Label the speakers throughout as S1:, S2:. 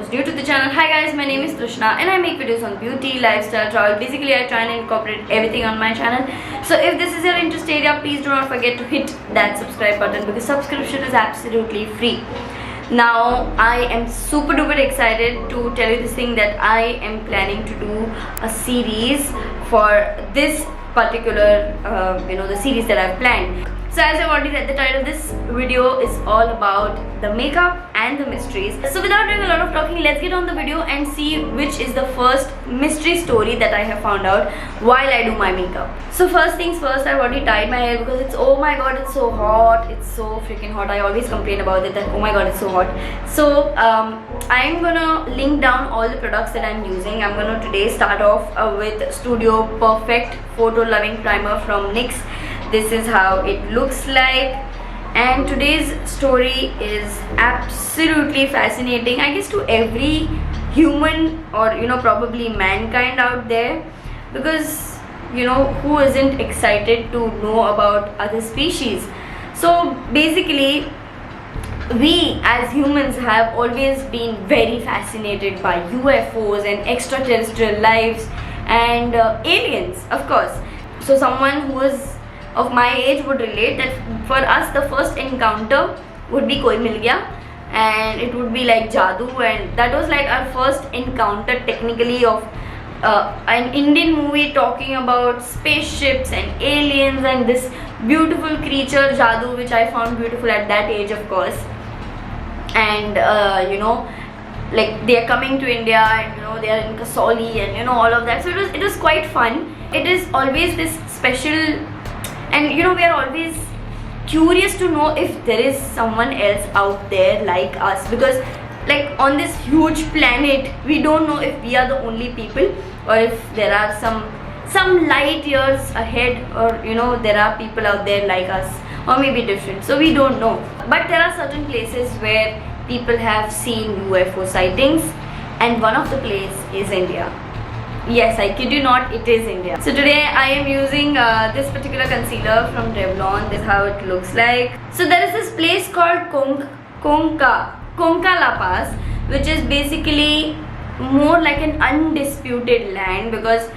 S1: who's new to the channel. Hi guys, my name is Trishna and I make videos on beauty, lifestyle, travel. Basically I try and incorporate everything on my channel. So if this is your interest area, please do not forget to hit that subscribe button because subscription is absolutely free. Now I am super duper excited to tell you this thing that I am planning to do a series for this particular the series that I've planned. So as I've already read the title, this video is all about the makeup and the mysteries. So without doing a lot of talking, let's get on the video and see which is the first mystery story that I have found out while I do my makeup. So first things first, I've already dyed my hair because it's, oh my god, it's so hot. It's so freaking hot. I always complain about it that, oh my god, it's so hot. So I'm gonna link down all the products that I'm using. I'm gonna today start off with Studio Perfect Photo Loving Primer from NYX. This is how it looks like, and today's story is absolutely fascinating, I guess, to every human or probably mankind out there, because who isn't excited to know about other species. So basically we as humans have always been very fascinated by UFOs and extraterrestrial lives and aliens, of course. So someone who is of my age would relate that for us the first encounter would be Koi Mil Gaya, and it would be like Jadoo, and that was like our first encounter technically of an Indian movie talking about spaceships and aliens and this beautiful creature Jadoo, which I found beautiful at that age, of course. And like they are coming to India and they are in Kasauli and all of that. So it was quite fun. It is always this special. And we are always curious to know if there is someone else out there like us, because like on this huge planet we don't know if we are the only people or if there are some light years ahead, or there are people out there like us or maybe different. So we don't know, but there are certain places where people have seen UFO sightings, and one of the places is India. Yes, I kid you not, it is India. So today I am using this particular concealer from Revlon. This is how it looks like. So there is this place called Konka La Pass, which is basically more like an undisputed land, because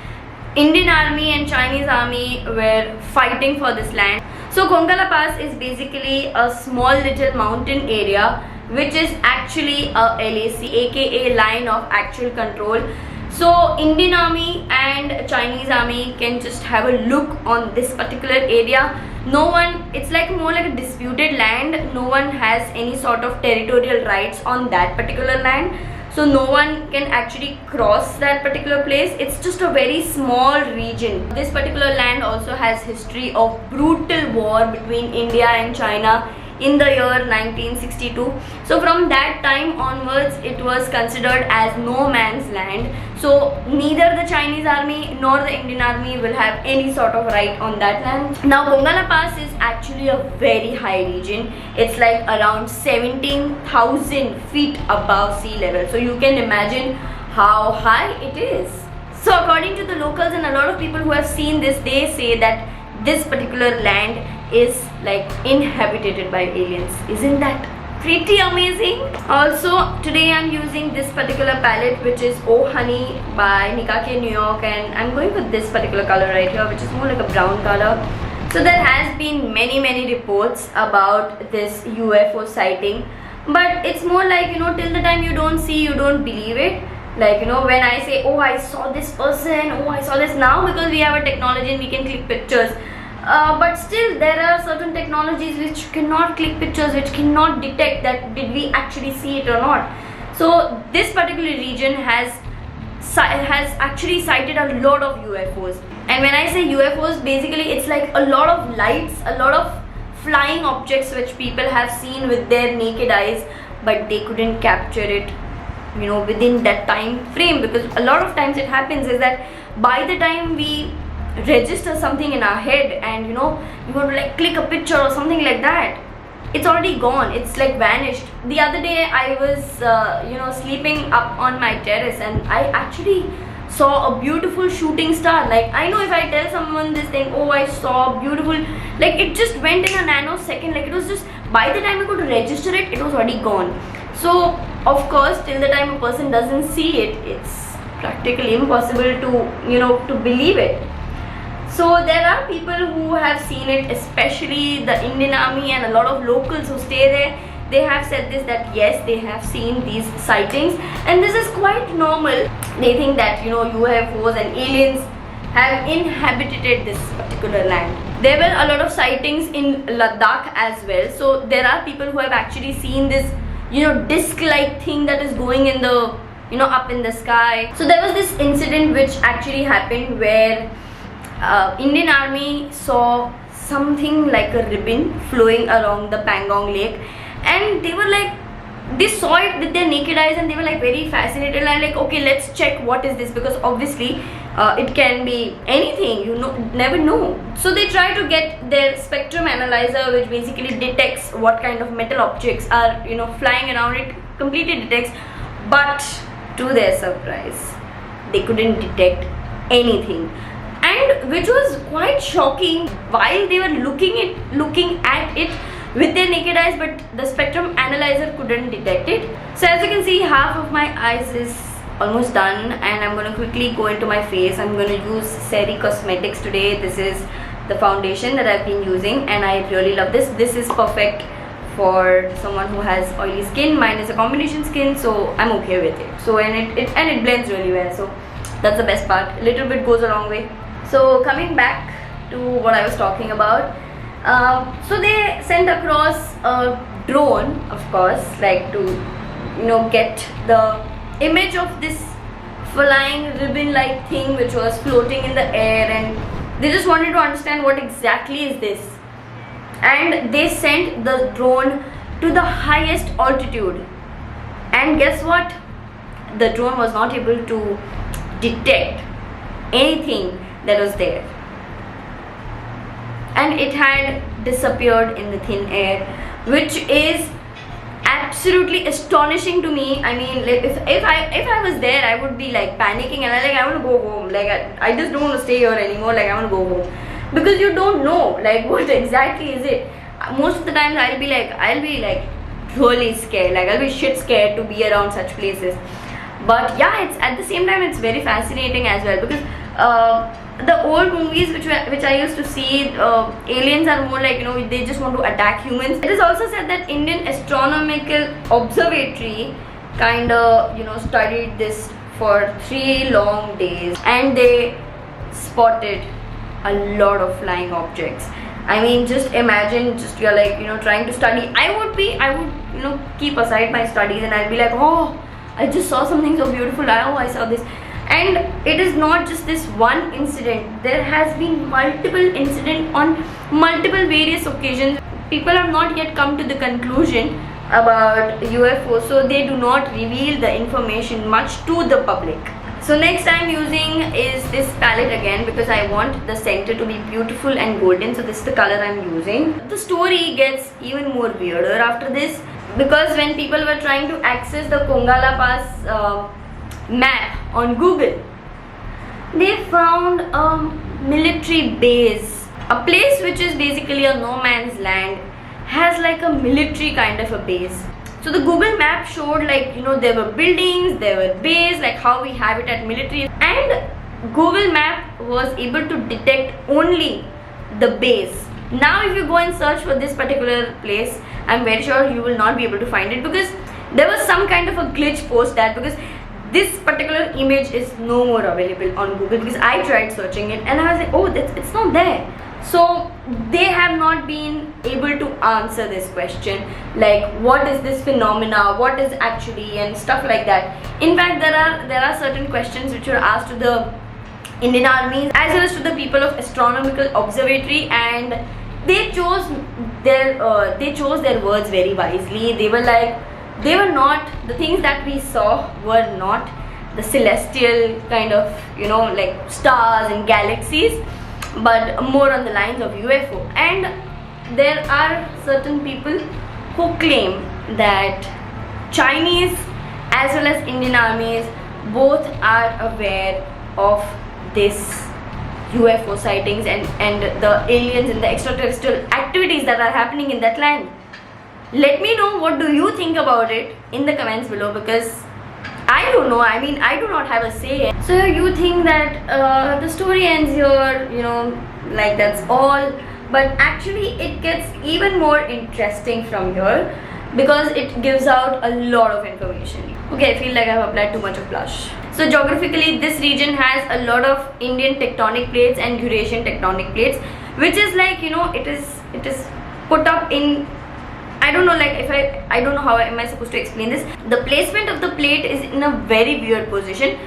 S1: Indian army and Chinese army were fighting for this land. So Konka La Pass is basically a small little mountain area which is actually a LAC, aka line of actual control. So Indian army and Chinese army can just have a look on this particular area. No one, it's like more like a disputed land. No one has any sort of territorial rights on that particular land. So no one can actually cross that particular place. It's just a very small region. This particular land also has history of brutal war between India and China in the year 1962. So from that time onwards it was considered as no man's land. So neither the Chinese army nor the Indian army will have any sort of right on that land. Now Konka La Pass is actually a very high region. It's like around 17,000 feet above sea level. So you can imagine how high it is. So according to the locals and a lot of people who have seen this, they say that this particular land is like inhabited by aliens. Isn't that pretty amazing? Also today I'm using this particular palette, which is Oh Honey by Nikake New York, and I'm going with this particular color right here, which is more like a brown color. So there has been many reports about this UFO sighting, but it's more like till the time you don't see, you don't believe it. Like when I say, oh, I saw this person, oh, I saw this, now because we have a technology and we can click pictures, but still there are certain technologies which cannot click pictures, which cannot detect that did we actually see it or not. So this particular region has actually sighted a lot of UFOs. And when I say UFOs, basically it's like a lot of lights, a lot of flying objects which people have seen with their naked eyes, but they couldn't capture it within that time frame. Because a lot of times it happens is that by the time we register something in our head and you want to like click a picture or something like that, it's already gone, it's like vanished. The other day I was sleeping up on my terrace and I actually saw a beautiful shooting star. Like I know if I tell someone this thing, oh, I saw beautiful, like it just went in a nanosecond. Like it was just, by the time I could register it, it was already gone. So of course, till the time a person doesn't see it, it's practically impossible to to believe it. So there are people who have seen it, especially the Indian Army and a lot of locals who stay there. They have said this, that yes, they have seen these sightings, and this is quite normal. They think that UFOs and aliens have inhabited this particular land. There were a lot of sightings in Ladakh as well. So there are people who have actually seen this disc-like thing that is going in the up in the sky. So there was this incident which actually happened where Indian Army saw something like a ribbon flowing along the Pangong Lake, and they saw it with their naked eyes, and they were like very fascinated, and like, okay, let's check what is this, because obviously it can be anything, never know. So they try to get their spectrum analyzer, which basically detects what kind of metal objects are flying around. It completely detects, but to their surprise, they couldn't detect anything, and which was quite shocking while they were looking at it with their naked eyes, but the spectrum analyzer couldn't detect it. So as you can see, half of my eyes is almost done, and I'm going to quickly go into my face. I'm going to use Seri Cosmetics today. This is the foundation that I've been using, and I really love this. This is perfect for someone who has oily skin. Mine is a combination skin, so I'm okay with it. So and it blends really well, so that's the best part. A little bit goes a long way. So coming back to what I was talking about, so they sent across a drone, of course, like to get the image of this flying ribbon-like thing which was floating in the air, and they just wanted to understand what exactly is this. And they sent the drone to the highest altitude, and guess what? The drone was not able to detect anything that was there, and it had disappeared in the thin air, which is absolutely astonishing to me. I mean, like, if I was there, I would be like panicking, and I want to go home. Like I just don't want to stay here anymore. Like I want to go home, because you don't know like what exactly is it. Most of the times I'll be like really scared. Like I'll be shit scared to be around such places. But yeah, it's at the same time it's very fascinating as well, because the old movies which I used to see, aliens are more like they just want to attack humans. It is also said that Indian Astronomical Observatory kind of studied this for 3 long days, and they spotted a lot of flying objects. I mean, just imagine, just you're like trying to study. I would keep aside my studies, and I'll be like, oh, I just saw something so beautiful. Oh, I saw this. And it is not just this one incident. There has been multiple incidents on multiple various occasions. People have not yet come to the conclusion about UFO, so they do not reveal the information much to the public. So next I'm using is this palette again, because I want the center to be beautiful and golden. So this is the color I'm using. The story gets even more weirder after this, because when people were trying to access the Kongala Pass map on Google, they found a military base, a place which is basically a no man's land, has like a military kind of a base. So the Google map showed like there were buildings, there were bases, like how we have it at military, and Google map was able to detect only the base. Now if you go and search for this particular place, I'm very sure you will not be able to find it, because there was some kind of a glitch post that, because this particular image is no more available on Google, because I tried searching it and I was like, oh, it's not there. So they have not been able to answer this question, like what is this phenomena, what is actually, and stuff like that. In fact, there are certain questions which were asked to the Indian Army as well as to the people of Astronomical Observatory, and they chose their words very wisely. They were not, the things that we saw were not the celestial kind of like stars and galaxies, but more on the lines of UFO. And there are certain people who claim that Chinese as well as Indian armies both are aware of this UFO sightings and the aliens and the extraterrestrial activities that are happening in that land. Let me know what do you think about it in the comments below, because I don't know, I mean, I do not have a say. So you think that the story ends here, you know, like that's all, but actually it gets even more interesting from here, because it gives out a lot of information. Okay, I feel like I've applied too much of blush. So geographically, this region has a lot of Indian tectonic plates and Eurasian tectonic plates, which is like, you know, it is put up in, I don't know, like if I don't know how am I supposed to explain this. The placement of the plate is in a very weird position,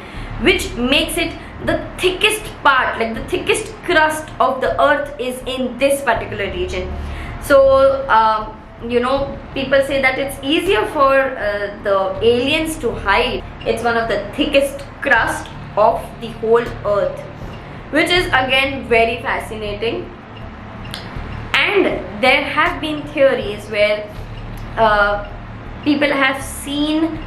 S1: which makes it the thickest part, like the thickest crust of the earth is in this particular region. So you know, people say that it's easier for the aliens to hide. It's one of the thickest crust of the whole earth, which is again very fascinating. And there have been theories where people have seen,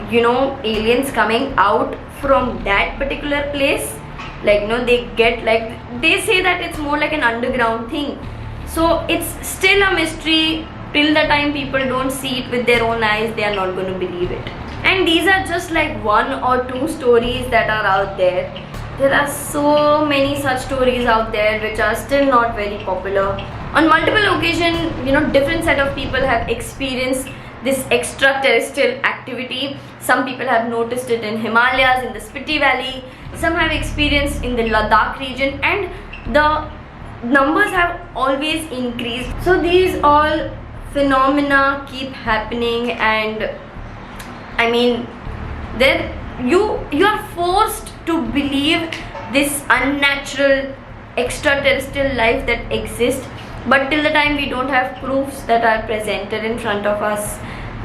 S1: you know, aliens coming out from that particular place. Like, you know, they get, like, they say that it's more like an underground thing. So it's still a mystery. Till the time people don't see it with their own eyes, they are not going to believe it. And these are just like 1 or 2 stories that are out there. There are so many such stories out there which are still not very popular. On multiple occasions, you know, different set of people have experienced this extraterrestrial activity. Some people have noticed it in Himalayas, in the Spiti Valley. Some have experienced in the Ladakh region, and the numbers have always increased. So these all phenomena keep happening, and I mean, then you are forced to believe this unnatural extraterrestrial life that exists, but till the time we don't have proofs that are presented in front of us,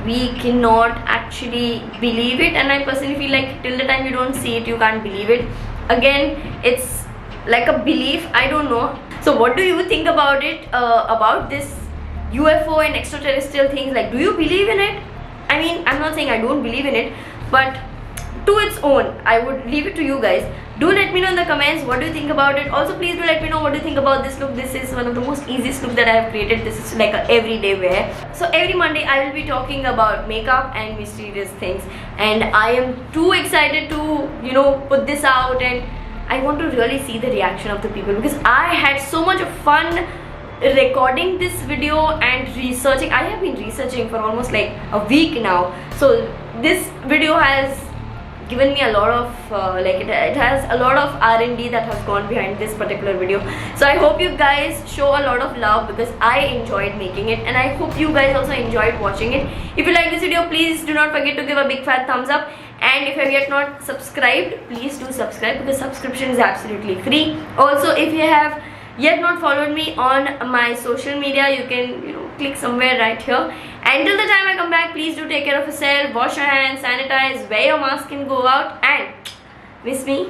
S1: we cannot actually believe it. And I personally feel like till the time you don't see it, you can't believe it. Again, it's like a belief, I don't know. So what do you think about it, about this UFO and extraterrestrial things? Like, do you believe in it? I mean, I'm not saying I don't believe in it, but to its own, I would leave it to you guys. Do let me know in the comments what do you think about it. Also, please do let me know what do you think about this look. This is one of the most easiest look that I have created. This is like a everyday wear. So every Monday I will be talking about makeup and mysterious things, and I am too excited to, you know, put this out, and I want to really see the reaction of the people, because I had so much of fun recording this video and researching. I have been researching for almost like a week now. So this video has given me a lot of it has a lot of R&D that has gone behind this particular video. So I hope you guys show a lot of love, because I enjoyed making it, and I hope you guys also enjoyed watching it. If you like this video, please do not forget to give a big fat thumbs up, and if you have yet not subscribed, please do subscribe, because subscription is absolutely free. Also, if you have yet not followed me on my social media, you can, you know, click somewhere right here. Until the time I come back, please do take care of yourself, wash your hands, sanitize, wear your mask and go out, and miss me.